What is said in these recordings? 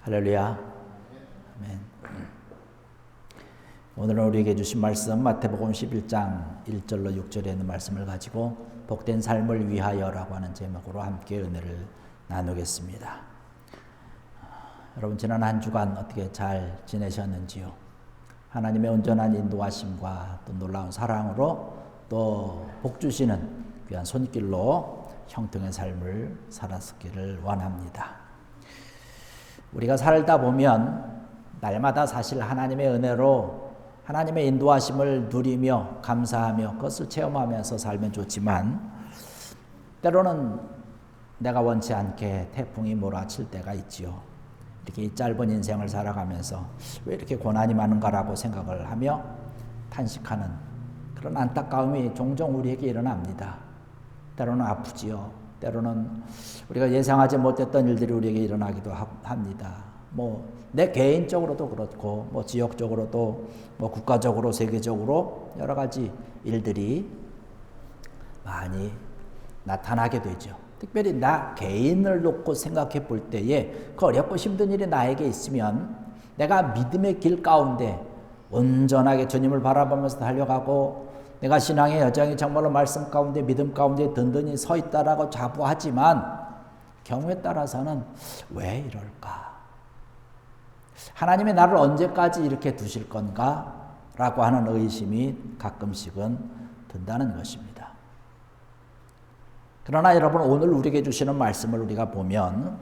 할렐루야. 아멘. 오늘은 우리에게 주신 말씀 마태복음 11장 1절로 6절에 있는 말씀을 가지고 복된 삶을 위하여라고 하는 제목으로 함께 은혜를 나누겠습니다. 여러분 지난 한 주간 어떻게 잘 지내셨는지요? 하나님의 온전한 인도하심과 또 놀라운 사랑으로 또 복 주시는 귀한 손길로 형통의 삶을 살았기를 원합니다. 우리가 살다 보면 날마다 사실 하나님의 은혜로 하나님의 인도하심을 누리며 감사하며 그것을 체험하면서 살면 좋지만 때로는 내가 원치 않게 태풍이 몰아칠 때가 있지요. 이렇게 짧은 인생을 살아가면서 왜 이렇게 고난이 많은가라고 생각을 하며 탄식하는 그런 안타까움이 종종 우리에게 일어납니다. 때로는 아프지요. 때로는 우리가 예상하지 못했던 일들이 우리에게 일어나기도 합니다. 내 개인적으로도 그렇고 지역적으로도 국가적으로 세계적으로 여러 가지 일들이 많이 나타나게 되죠. 특별히 나 개인을 놓고 생각해 볼 때에 그 어렵고 힘든 일이 나에게 있으면 내가 믿음의 길 가운데 온전하게 주님을 바라보면서 달려가고 내가 신앙의 여정이 정말로 말씀 가운데 믿음 가운데 든든히 서 있다라고 자부하지만 경우에 따라서는 왜 이럴까? 하나님이 나를 언제까지 이렇게 두실 건가? 라고 하는 의심이 가끔씩은 든다는 것입니다. 그러나 여러분 오늘 우리에게 주시는 말씀을 우리가 보면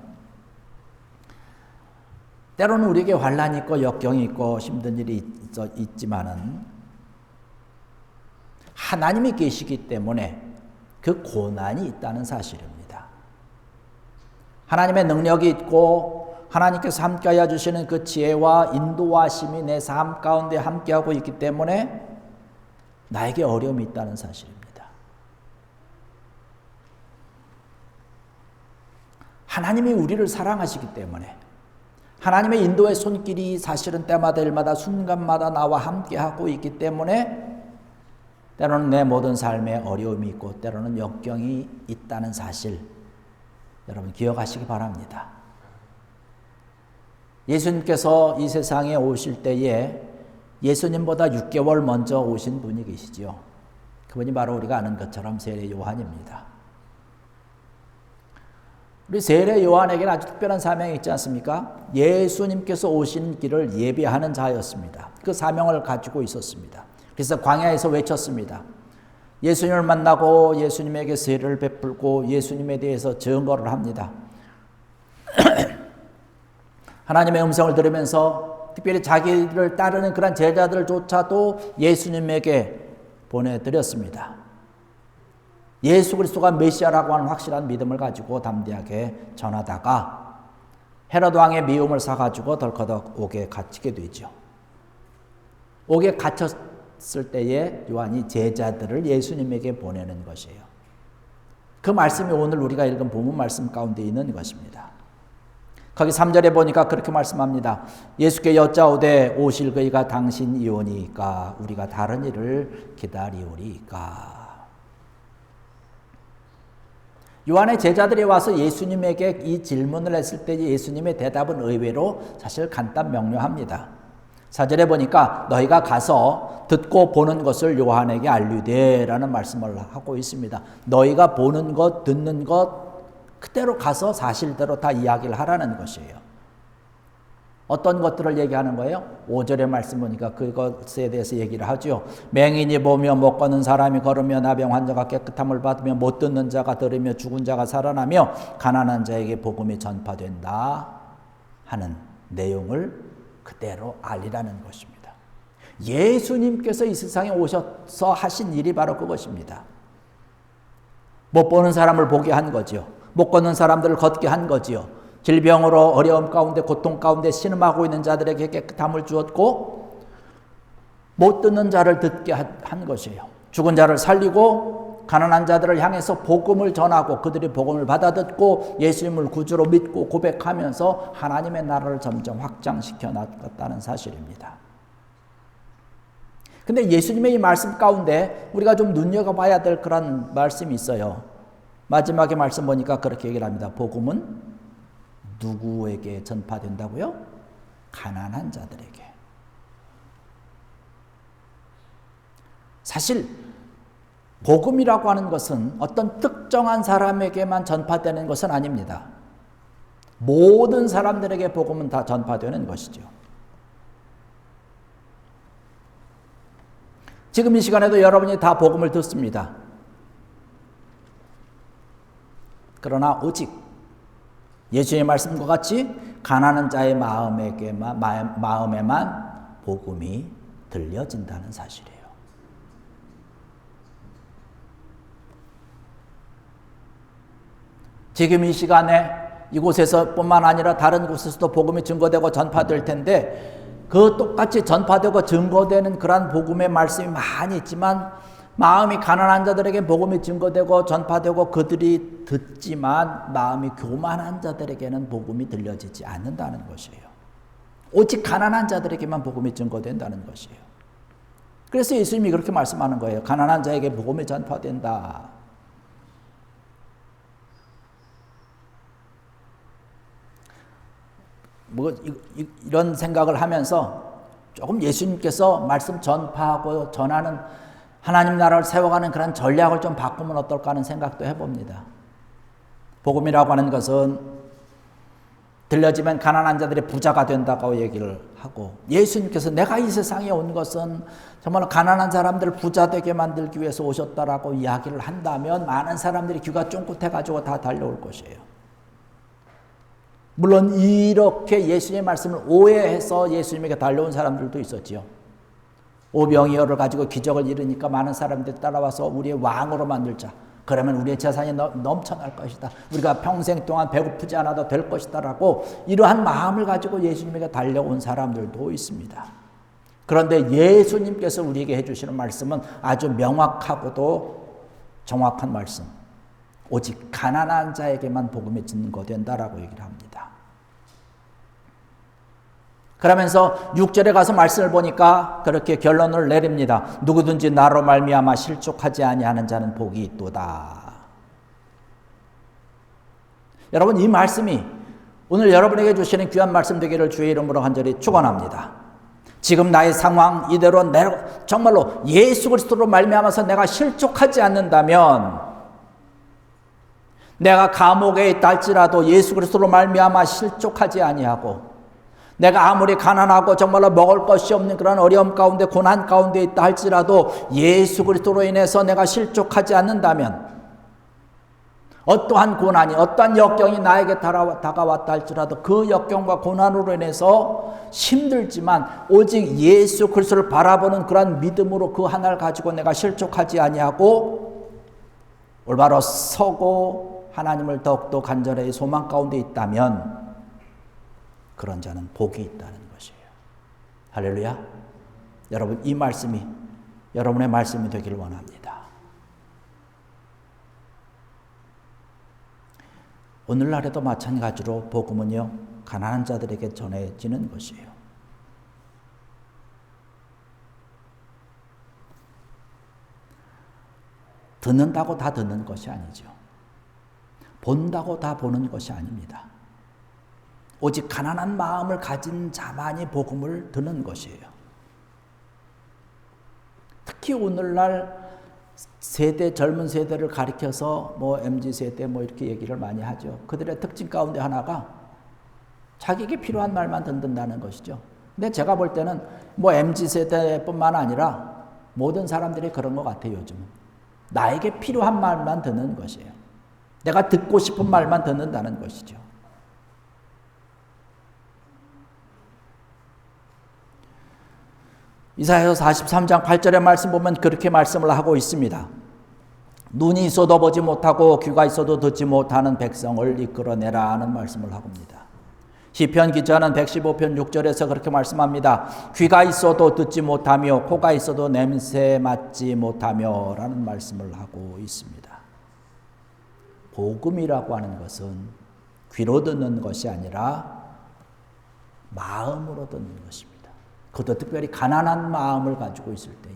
때로는 우리에게 환난이 있고 역경이 있고 힘든 일이 있지만은 하나님이 계시기 때문에 그 고난이 있다는 사실입니다. 하나님의 능력이 있고 하나님께서 함께하여 주시는 그 지혜와 인도하심이 내 삶 가운데 함께하고 있기 때문에 나에게 어려움이 있다는 사실입니다. 하나님이 우리를 사랑하시기 때문에 하나님의 인도의 손길이 사실은 때마다 일마다 순간마다 나와 함께하고 있기 때문에 때로는 내 모든 삶에 어려움이 있고 때로는 역경이 있다는 사실 여러분 기억하시기 바랍니다. 예수님께서 이 세상에 오실 때에 예수님보다 6개월 먼저 오신 분이 계시지요. 그분이 바로 우리가 아는 것처럼 세례 요한입니다. 우리 세례 요한에게는 아주 특별한 사명이 있지 않습니까? 예수님께서 오신 길을 예비하는 자였습니다. 그 사명을 가지고 있었습니다. 그래서 광야에서 외쳤습니다. 예수님을 만나고 예수님에게 세례를 베풀고 예수님에 대해서 증거를 합니다. 하나님의 음성을 들으면서 특별히 자기를 따르는 그런 제자들조차도 예수님에게 보내드렸습니다. 예수 그리스도가 메시아라고 하는 확실한 믿음을 가지고 담대하게 전하다가 헤롯 왕의 미움을 사가지고 덜커덕 옥에 갇히게 되죠. 옥에 갇혔을 때에 요한이 제자들을 예수님에게 보내는 것이에요. 그 말씀이 오늘 우리가 읽은 본문 말씀 가운데 있는 것입니다. 거기 3절에 보니까 그렇게 말씀합니다. 예수께 여짜오되 오실 그이가 당신이오니까 우리가 다른 일을 기다리오리까. 요한의 제자들이 와서 예수님에게 이 질문을 했을 때 예수님의 대답은 의외로 사실 간단 명료합니다. 4절에 보니까 너희가 가서 듣고 보는 것을 요한에게 알리되라는 말씀을 하고 있습니다. 너희가 보는 것, 듣는 것 그대로 가서 사실대로 다 이야기를 하라는 것이에요. 어떤 것들을 얘기하는 거예요? 5절의 말씀 보니까 그것에 대해서 얘기를 하죠. 맹인이 보며 못 걷는 사람이 걸으며 나병 환자가 깨끗함을 받으며 못 듣는 자가 들으며 죽은 자가 살아나며 가난한 자에게 복음이 전파된다 하는 내용을 그대로 알리라는 것입니다. 예수님께서 이 세상에 오셔서 하신 일이 바로 그것입니다. 못 보는 사람을 보게 한 거죠. 못 걷는 사람들을 걷게 한 거지요. 질병으로 어려움 가운데 고통 가운데 신음하고 있는 자들에게 깨끗함을 주었고 못 듣는 자를 듣게 한 것이에요. 죽은 자를 살리고 가난한 자들을 향해서 복음을 전하고 그들이 복음을 받아 듣고 예수님을 구주로 믿고 고백하면서 하나님의 나라를 점점 확장시켜 나갔다는 사실입니다. 근데 예수님의 이 말씀 가운데 우리가 좀 눈여겨봐야 될 그런 말씀이 있어요. 마지막에 말씀 보니까 그렇게 얘기를 합니다. 복음은 누구에게 전파된다고요? 가난한 자들에게. 사실 복음이라고 하는 것은 어떤 특정한 사람에게만 전파되는 것은 아닙니다. 모든 사람들에게 복음은 다 전파되는 것이죠. 지금 이 시간에도 여러분이 다 복음을 듣습니다. 그러나 오직 예수의 말씀과 같이 가난한 자의 마음에만 복음이 들려진다는 사실이에요. 지금 이 시간에 이곳에서 뿐만 아니라 다른 곳에서도 복음이 증거되고 전파될 텐데 그 똑같이 전파되고 증거되는 그러한 복음의 말씀이 많이 있지만 마음이 가난한 자들에게 복음이 증거되고 전파되고 그들이 듣지만 마음이 교만한 자들에게는 복음이 들려지지 않는다는 것이에요. 오직 가난한 자들에게만 복음이 증거된다는 것이에요. 그래서 예수님이 그렇게 말씀하는 거예요. 가난한 자에게 복음이 전파된다. 이런 생각을 하면서 조금 예수님께서 말씀 전파하고 전하는 하나님 나라를 세워가는 그런 전략을 좀 바꾸면 어떨까 하는 생각도 해봅니다. 복음이라고 하는 것은 들려지면 가난한 자들이 부자가 된다고 얘기를 하고 예수님께서 내가 이 세상에 온 것은 정말 가난한 사람들을 부자 되게 만들기 위해서 오셨다라고 이야기를 한다면 많은 사람들이 귀가 쫑긋해가지고 다 달려올 것이에요. 물론 이렇게 예수님의 말씀을 오해해서 예수님에게 달려온 사람들도 있었지요. 오병이어를 가지고 기적을 이루니까 많은 사람들이 따라와서 우리의 왕으로 만들자. 그러면 우리의 재산이 넘쳐날 것이다. 우리가 평생 동안 배고프지 않아도 될 것이다 라고 이러한 마음을 가지고 예수님에게 달려온 사람들도 있습니다. 그런데 예수님께서 우리에게 해주시는 말씀은 아주 명확하고도 정확한 말씀. 오직 가난한 자에게만 복음이 증거된다라고 얘기를 합니다. 그러면서 6절에 가서 말씀을 보니까 그렇게 결론을 내립니다. 누구든지 나로 말미암아 실족하지 아니하는 자는 복이 있도다. 여러분, 이 말씀이 오늘 여러분에게 주시는 귀한 말씀 되기를 주의 이름으로 간절히 축원합니다. 지금 나의 상황 이대로 정말로 예수 그리스도로 말미암아서 내가 실족하지 않는다면, 내가 감옥에 있다 할지라도 예수 그리스도로 말미암아 실족하지 아니하고, 내가 아무리 가난하고 정말로 먹을 것이 없는 그런 어려움 가운데 고난 가운데 있다 할지라도 예수 그리스도로 인해서 내가 실족하지 않는다면, 어떠한 고난이 어떠한 역경이 나에게 다가왔다 할지라도 그 역경과 고난으로 인해서 힘들지만 오직 예수 그리스도를 바라보는 그런 믿음으로 그 하나를 가지고 내가 실족하지 아니하고 올바로 서고 하나님을 더욱더 간절히 소망 가운데 있다면 그런 자는 복이 있다는 것이에요. 할렐루야. 여러분, 이 말씀이 여러분의 말씀이 되기를 원합니다. 오늘날에도 마찬가지로 복음은요, 가난한 자들에게 전해지는 것이에요. 듣는다고 다 듣는 것이 아니죠. 본다고 다 보는 것이 아닙니다. 오직 가난한 마음을 가진 자만이 복음을 듣는 것이에요. 특히 오늘날 세대, 젊은 세대를 가리켜서 MZ세대 이렇게 얘기를 많이 하죠. 그들의 특징 가운데 하나가 자기에게 필요한 말만 듣는다는 것이죠. 근데 제가 볼 때는 MZ세대뿐만 아니라 모든 사람들이 그런 것 같아요, 요즘은. 나에게 필요한 말만 듣는 것이에요. 내가 듣고 싶은 말만 듣는다는 것이죠. 이사야서 43장 8절의 말씀 보면 그렇게 말씀을 하고 있습니다. 눈이 있어도 보지 못하고 귀가 있어도 듣지 못하는 백성을 이끌어내라 하는 말씀을 하고 있습니다. 시편 기자는 115편 6절에서 그렇게 말씀합니다. 귀가 있어도 듣지 못하며 코가 있어도 냄새 맡지 못하며 라는 말씀을 하고 있습니다. 복음이라고 하는 것은 귀로 듣는 것이 아니라 마음으로 듣는 것입니다. 그것도 특별히 가난한 마음을 가지고 있을 때에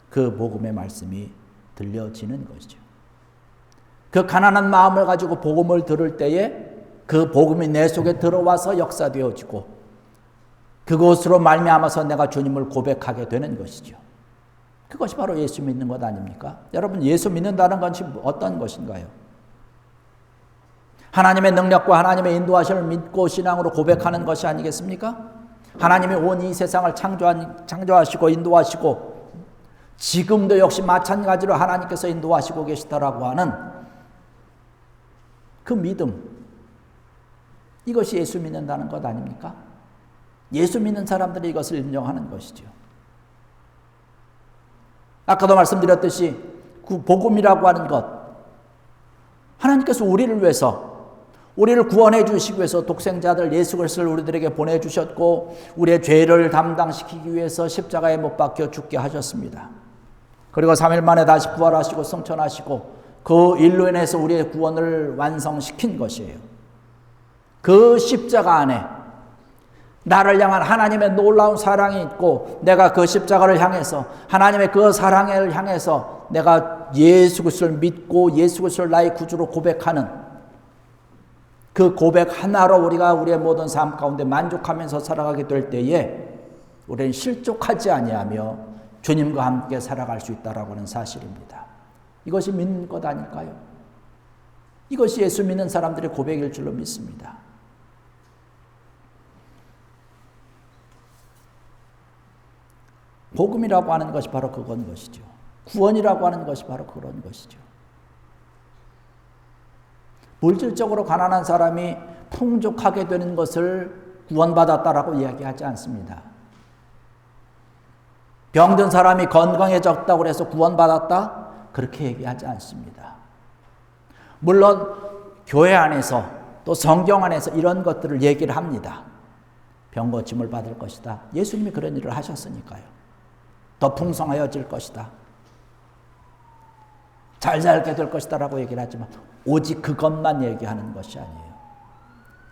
그 복음의 말씀이 들려지는 것이죠. 그 가난한 마음을 가지고 복음을 들을 때에 그 복음이 내 속에 들어와서 역사되어지고 그것으로 말미암아서 내가 주님을 고백하게 되는 것이죠. 그것이 바로 예수 믿는 것 아닙니까? 여러분, 예수 믿는다는 것이 어떤 것인가요? 하나님의 능력과 하나님의 인도하심을 믿고 신앙으로 고백하는 것이 아니겠습니까? 하나님이 온 이 세상을 창조하시고 인도하시고 지금도 역시 마찬가지로 하나님께서 인도하시고 계시다라고 하는 그 믿음, 이것이 예수 믿는다는 것 아닙니까? 예수 믿는 사람들이 이것을 인정하는 것이죠. 아까도 말씀드렸듯이 그 복음이라고 하는 것, 하나님께서 우리를 위해서, 우리를 구원해 주시기 위해서 독생자들 예수 그리스도를 우리들에게 보내주셨고 우리의 죄를 담당시키기 위해서 십자가에 못 박혀 죽게 하셨습니다. 그리고 3일 만에 다시 부활하시고 승천하시고 그 일로 인해서 우리의 구원을 완성시킨 것이에요. 그 십자가 안에 나를 향한 하나님의 놀라운 사랑이 있고 내가 그 십자가를 향해서 하나님의 그 사랑을 향해서 내가 예수 그리스도를 믿고 예수 그리스도를 나의 구주로 고백하는 그 고백 하나로 우리가 우리의 모든 삶 가운데 만족하면서 살아가게 될 때에 우리는 실족하지 아니하며 주님과 함께 살아갈 수 있다라고 하는 사실입니다. 이것이 믿는 것 아닐까요? 이것이 예수 믿는 사람들의 고백일 줄로 믿습니다. 복음이라고 하는 것이 바로 그건 것이죠. 구원이라고 하는 것이 바로 그런 것이죠. 물질적으로 가난한 사람이 풍족하게 되는 것을 구원받았다라고 이야기하지 않습니다. 병든 사람이 건강해졌다고 해서 구원받았다? 그렇게 얘기하지 않습니다. 물론 교회 안에서 또 성경 안에서 이런 것들을 얘기를 합니다. 병 고침을 받을 것이다. 예수님이 그런 일을 하셨으니까요. 더 풍성하여질 것이다. 잘 살게 될 것이다 라고 얘기를 하지만 오직 그것만 얘기하는 것이 아니에요.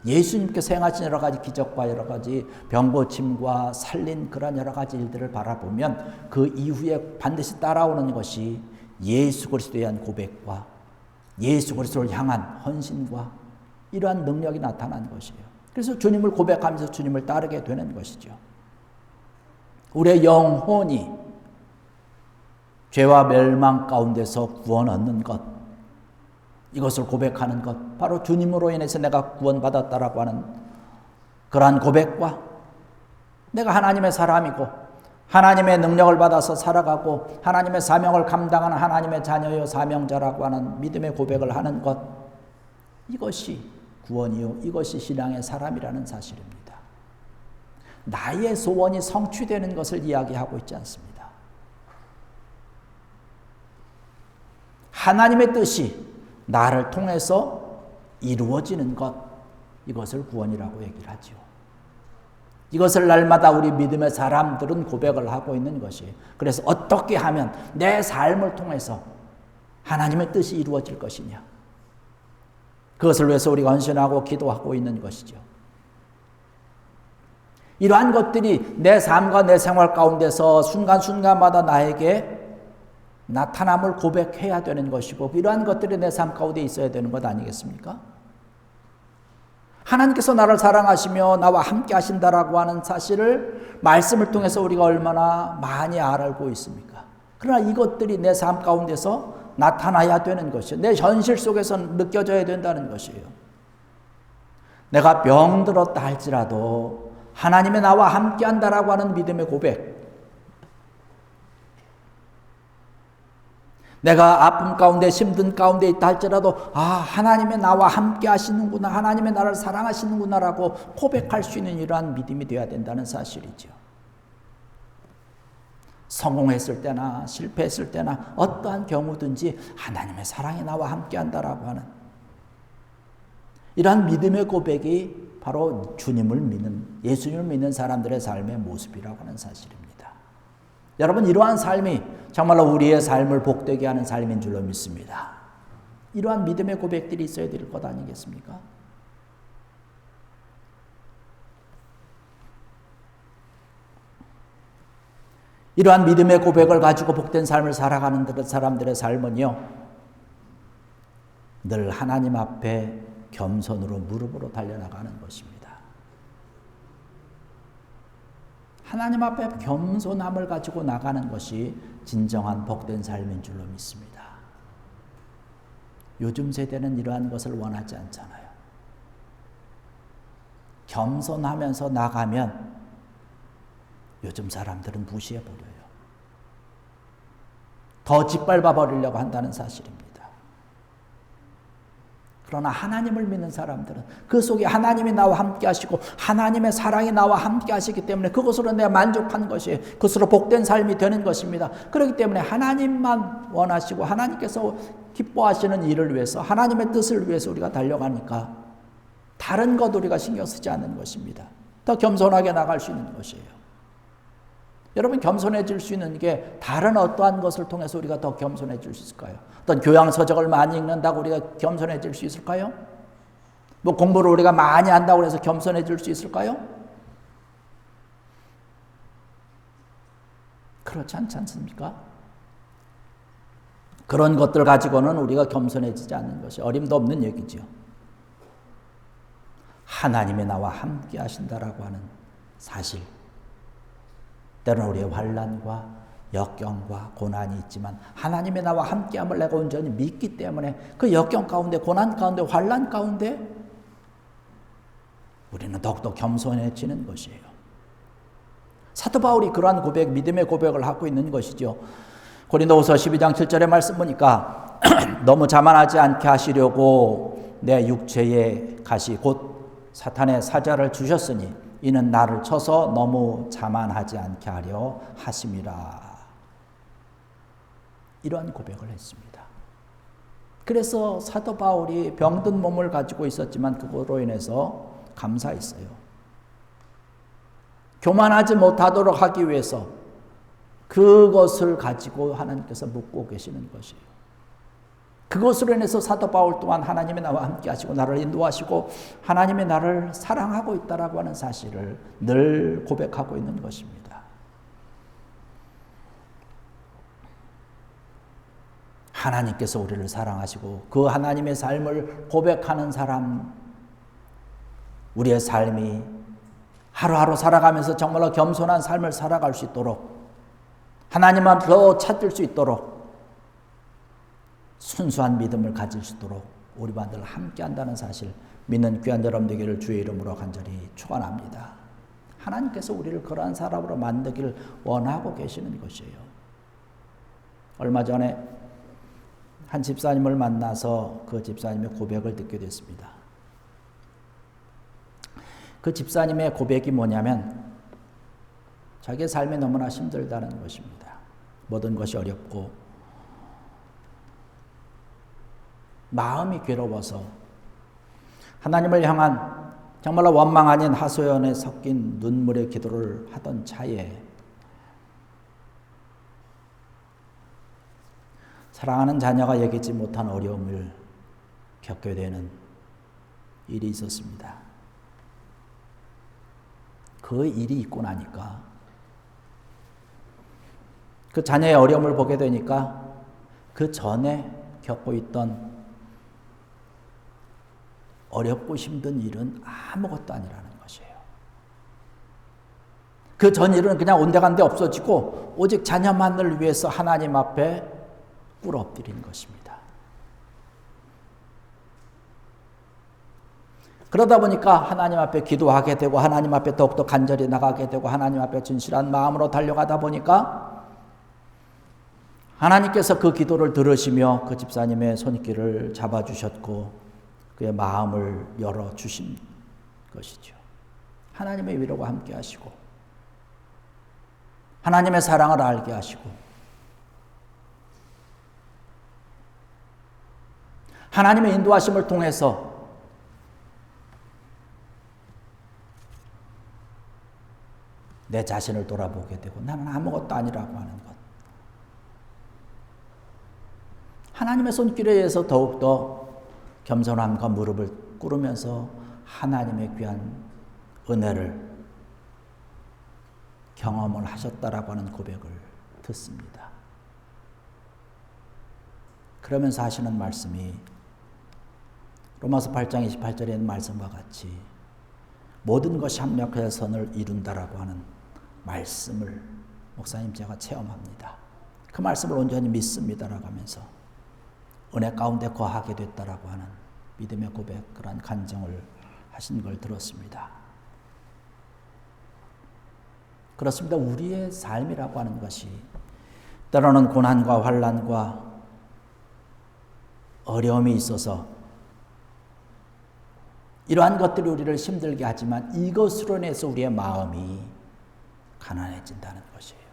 예수님께서 행하신 여러 가지 기적과 여러 가지 병고침과 살린 그런 여러 가지 일들을 바라보면 그 이후에 반드시 따라오는 것이 예수 그리스도에 대한 고백과 예수 그리스도를 향한 헌신과 이러한 능력이 나타난 것이에요. 그래서 주님을 고백하면서 주님을 따르게 되는 것이죠. 우리의 영혼이 죄와 멸망 가운데서 구원 얻는 것, 이것을 고백하는 것, 바로 주님으로 인해서 내가 구원받았다라고 하는 그러한 고백과 내가 하나님의 사람이고 하나님의 능력을 받아서 살아가고 하나님의 사명을 감당하는 하나님의 자녀요 사명자라고 하는 믿음의 고백을 하는 것, 이것이 구원이요, 이것이 신앙의 사람이라는 사실입니다. 나의 소원이 성취되는 것을 이야기하고 있지 않습니다. 하나님의 뜻이 나를 통해서 이루어지는 것, 이것을 구원이라고 얘기를 하죠. 이것을 날마다 우리 믿음의 사람들은 고백을 하고 있는 것이에요. 그래서 어떻게 하면 내 삶을 통해서 하나님의 뜻이 이루어질 것이냐, 그것을 위해서 우리가 헌신하고 기도하고 있는 것이죠. 이러한 것들이 내 삶과 내 생활 가운데서 순간순간마다 나에게 나타남을 고백해야 되는 것이고 이러한 것들이 내 삶 가운데 있어야 되는 것 아니겠습니까? 하나님께서 나를 사랑하시며 나와 함께 하신다라고 하는 사실을 말씀을 통해서 우리가 얼마나 많이 알고 있습니까? 그러나 이것들이 내 삶 가운데서 나타나야 되는 것이요, 내 현실 속에서 느껴져야 된다는 것이에요. 내가 병들었다 할지라도 하나님의 나와 함께 한다라고 하는 믿음의 고백, 내가 아픔 가운데 힘든 가운데 있다 할지라도 하나님의 나와 함께 하시는구나, 하나님의 나를 사랑하시는구나 라고 고백할 수 있는 이러한 믿음이 되어야 된다는 사실이죠. 성공했을 때나 실패했을 때나 어떠한 경우든지 하나님의 사랑이 나와 함께 한다라고 하는 이러한 믿음의 고백이 바로 주님을 믿는, 예수님을 믿는 사람들의 삶의 모습이라고 하는 사실입니다. 여러분, 이러한 삶이 정말로 우리의 삶을 복되게 하는 삶인 줄로 믿습니다. 이러한 믿음의 고백들이 있어야 될 것 아니겠습니까? 이러한 믿음의 고백을 가지고 복된 삶을 살아가는 사람들의 삶은요, 늘 하나님 앞에 겸손으로 무릎으로 달려나가는 것입니다. 하나님 앞에 겸손함을 가지고 나가는 것이 진정한 복된 삶인 줄로 믿습니다. 요즘 세대는 이러한 것을 원하지 않잖아요. 겸손하면서 나가면 요즘 사람들은 무시해버려요. 더 짓밟아 버리려고 한다는 사실입니다. 그러나 하나님을 믿는 사람들은 그 속에 하나님이 나와 함께 하시고 하나님의 사랑이 나와 함께 하시기 때문에 그것으로 내가 만족한 것이에요. 그것으로 복된 삶이 되는 것입니다. 그렇기 때문에 하나님만 원하시고 하나님께서 기뻐하시는 일을 위해서 하나님의 뜻을 위해서 우리가 달려가니까 다른 것 우리가 신경 쓰지 않는 것입니다. 더 겸손하게 나갈 수 있는 것이에요. 여러분, 겸손해질 수 있는 게 다른 어떠한 것을 통해서 우리가 더 겸손해질 수 있을까요? 어떤 교양서적을 많이 읽는다고 우리가 겸손해질 수 있을까요? 뭐 공부를 우리가 많이 한다고 해서 겸손해질 수 있을까요? 그렇지 않지 않습니까? 그런 것들 가지고는 우리가 겸손해지지 않는 것이 어림도 없는 얘기죠. 하나님이 나와 함께 하신다라고 하는 사실. 때로는 우리의 환난과 역경과 고난이 있지만 하나님의 나와 함께함을 내가 온전히 믿기 때문에 그 역경 가운데, 고난 가운데, 환난 가운데 우리는 더욱더 겸손해지는 것이에요. 사도 바울이 그러한 고백, 믿음의 고백을 하고 있는 것이죠. 고린도후서 12장 7절의 말씀 보니까 너무 자만하지 않게 하시려고 내 육체의 가시 곧 사탄의 사자를 주셨으니 이는 나를 쳐서 너무 자만하지 않게 하려 하심이라. 이러한 고백을 했습니다. 그래서 사도 바울이 병든 몸을 가지고 있었지만 그거로 인해서 감사했어요. 교만하지 못하도록 하기 위해서 그것을 가지고 하나님께서 묵고 계시는 것이에요. 그것으로 인해서 사도 바울 또한 하나님이 나와 함께 하시고 나를 인도하시고 하나님이 나를 사랑하고 있다라고 하는 사실을 늘 고백하고 있는 것입니다. 하나님께서 우리를 사랑하시고 그 하나님의 삶을 고백하는 사람, 우리의 삶이 하루하루 살아가면서 정말로 겸손한 삶을 살아갈 수 있도록 하나님만 더 찾을 수 있도록 순수한 믿음을 가질 수 있도록 우리와 늘 함께 한다는 사실 믿는 귀한 여러분 되기를 주의 이름으로 간절히 축원합니다. 하나님께서 우리를 그러한 사람으로 만들기를 원하고 계시는 것이에요. 얼마 전에 한 집사님을 만나서 그 집사님의 고백을 듣게 됐습니다. 그 집사님의 고백이 뭐냐면 자기의 삶이 너무나 힘들다는 것입니다. 모든 것이 어렵고 마음이 괴로워서 하나님을 향한 정말로 원망 아닌 하소연에 섞인 눈물의 기도를 하던 차에 사랑하는 자녀가 여기지 못한 어려움을 겪게 되는 일이 있었습니다. 그 일이 있고 나니까 그 자녀의 어려움을 보게 되니까 그 전에 겪고 있던 어렵고 힘든 일은 아무것도 아니라는 것이에요. 그 전 일은 그냥 온데간데 없어지고 오직 자녀만을 위해서 하나님 앞에 꿇어 엎드린 것입니다. 그러다 보니까 하나님 앞에 기도하게 되고 하나님 앞에 더욱더 간절히 나가게 되고 하나님 앞에 진실한 마음으로 달려가다 보니까 하나님께서 그 기도를 들으시며 그 집사님의 손길을 잡아주셨고 그의 마음을 열어주신 것이죠. 하나님의 위로가 함께 하시고 하나님의 사랑을 알게 하시고 하나님의 인도하심을 통해서 내 자신을 돌아보게 되고 나는 아무것도 아니라고 하는 것. 하나님의 손길에 의해서 더욱더 겸손함과 무릎을 꿇으면서 하나님의 귀한 은혜를 경험을 하셨다라고 하는 고백을 듣습니다. 그러면서 하시는 말씀이 로마서 8장 28절에 있는 말씀과 같이 모든 것이 합력하여 선을 이룬다라고 하는 말씀을 목사님 제가 체험합니다. 그 말씀을 온전히 믿습니다라고 하면서 은혜 가운데 거하게 됐다라고 하는 믿음의 고백, 그러한 간증을 하신 걸 들었습니다. 그렇습니다. 우리의 삶이라고 하는 것이 때로는 고난과 환난과 어려움이 있어서 이러한 것들이 우리를 힘들게 하지만 이것으로 인해서 우리의 마음이 가난해진다는 것이에요.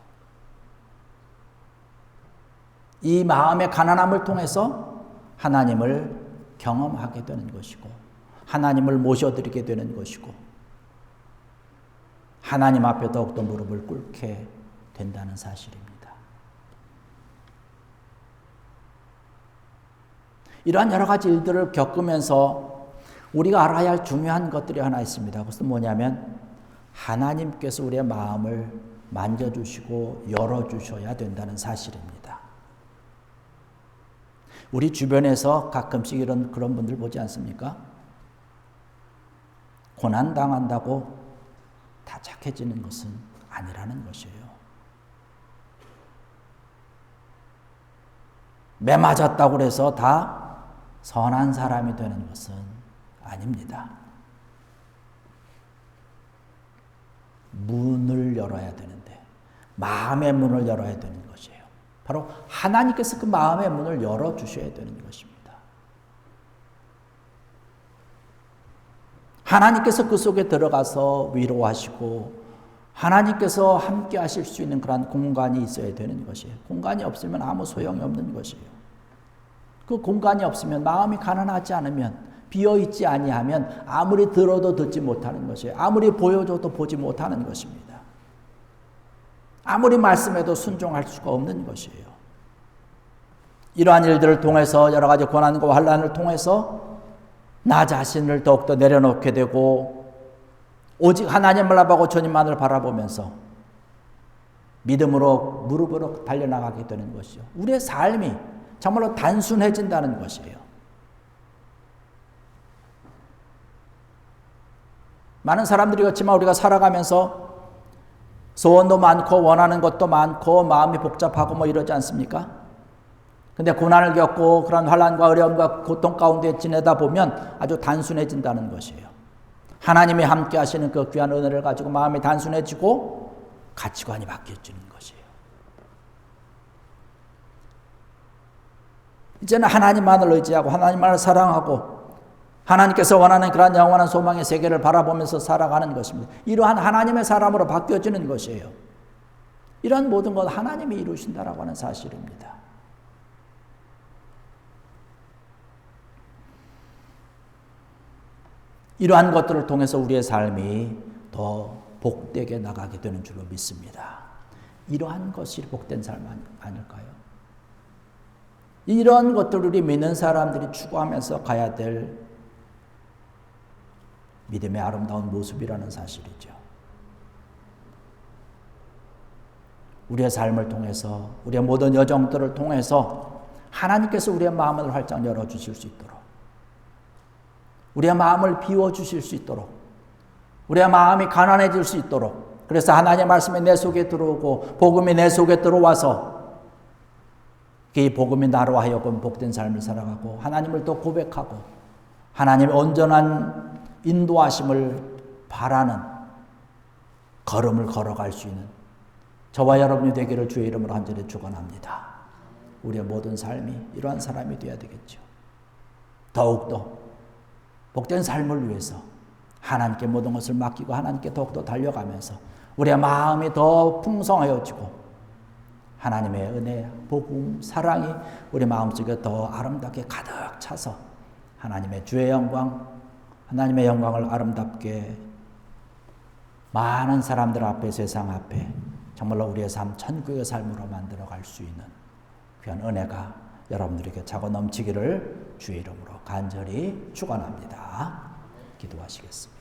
이 마음의 가난함을 통해서 하나님을 경험하게 되는 것이고 하나님을 모셔드리게 되는 것이고 하나님 앞에 더욱더 무릎을 꿇게 된다는 사실입니다. 이러한 여러 가지 일들을 겪으면서 우리가 알아야 할 중요한 것들이 하나 있습니다. 그것은 뭐냐면 하나님께서 우리의 마음을 만져주시고 열어주셔야 된다는 사실입니다. 우리 주변에서 가끔씩 그런 분들 보지 않습니까? 고난당한다고 다 착해지는 것은 아니라는 것이에요. 매 맞았다고 해서 다 선한 사람이 되는 것은 아닙니다. 문을 열어야 되는데 마음의 문을 열어야 되는 것이에요. 바로 하나님께서 그 마음의 문을 열어주셔야 되는 것입니다. 하나님께서 그 속에 들어가서 위로하시고 하나님께서 함께 하실 수 있는 그런 공간이 있어야 되는 것이에요. 공간이 없으면 아무 소용이 없는 것이에요. 그 공간이 없으면 마음이 가난하지 않으면 비어있지 아니하면 아무리 들어도 듣지 못하는 것이에요. 아무리 보여줘도 보지 못하는 것입니다. 아무리 말씀해도 순종할 수가 없는 것이에요. 이러한 일들을 통해서 여러 가지 고난과 환난을 통해서 나 자신을 더욱더 내려놓게 되고 오직 하나님을 바라보고 주님만을 바라보면서 믿음으로 무릎으로 달려나가게 되는 것이죠. 우리의 삶이 정말로 단순해진다는 것이에요. 많은 사람들이 그렇지만 우리가 살아가면서 소원도 많고 원하는 것도 많고 마음이 복잡하고 뭐 이러지 않습니까? 근데 고난을 겪고 그런 환난과 어려움과 고통 가운데 지내다 보면 아주 단순해진다는 것이에요. 하나님이 함께 하시는 그 귀한 은혜를 가지고 마음이 단순해지고 가치관이 바뀌어지는 것이에요. 이제는 하나님만을 의지하고 하나님만을 사랑하고 하나님께서 원하는 그런 영원한 소망의 세계를 바라보면서 살아가는 것입니다. 이러한 하나님의 사람으로 바뀌어지는 것이에요. 이런 모든 것 하나님이 이루신다라고 하는 사실입니다. 이러한 것들을 통해서 우리의 삶이 더 복되게 나가게 되는 줄로 믿습니다. 이러한 것이 복된 삶 아닐까요? 이런 것들을 우리 믿는 사람들이 추구하면서 가야 될 믿음의 아름다운 모습이라는 사실이죠. 우리의 삶을 통해서 우리의 모든 여정들을 통해서 하나님께서 우리의 마음을 활짝 열어주실 수 있도록 우리의 마음을 비워주실 수 있도록 우리의 마음이 가난해질 수 있도록 그래서 하나님의 말씀이 내 속에 들어오고 복음이 내 속에 들어와서 이 복음이 나로 하여금 복된 삶을 살아가고 하나님을 또 고백하고 하나님의 온전한 인도하심을 바라는 걸음을 걸어갈 수 있는 저와 여러분이 되기를 주의 이름으로 간절히 축원합니다. 우리의 모든 삶이 이러한 사람이 되어야 되겠죠. 더욱더 복된 삶을 위해서 하나님께 모든 것을 맡기고 하나님께 더욱더 달려가면서 우리의 마음이 더 풍성하여지고 하나님의 은혜, 복음, 사랑이 우리 마음속에 더 아름답게 가득 차서 하나님의 주의 영광, 하나님의 영광을 아름답게 많은 사람들 앞에 세상 앞에 정말로 우리의 삶 천국의 삶으로 만들어갈 수 있는 귀한 은혜가 여러분들에게 차고 넘치기를 주의 이름으로 간절히 축원합니다. 기도하시겠습니다.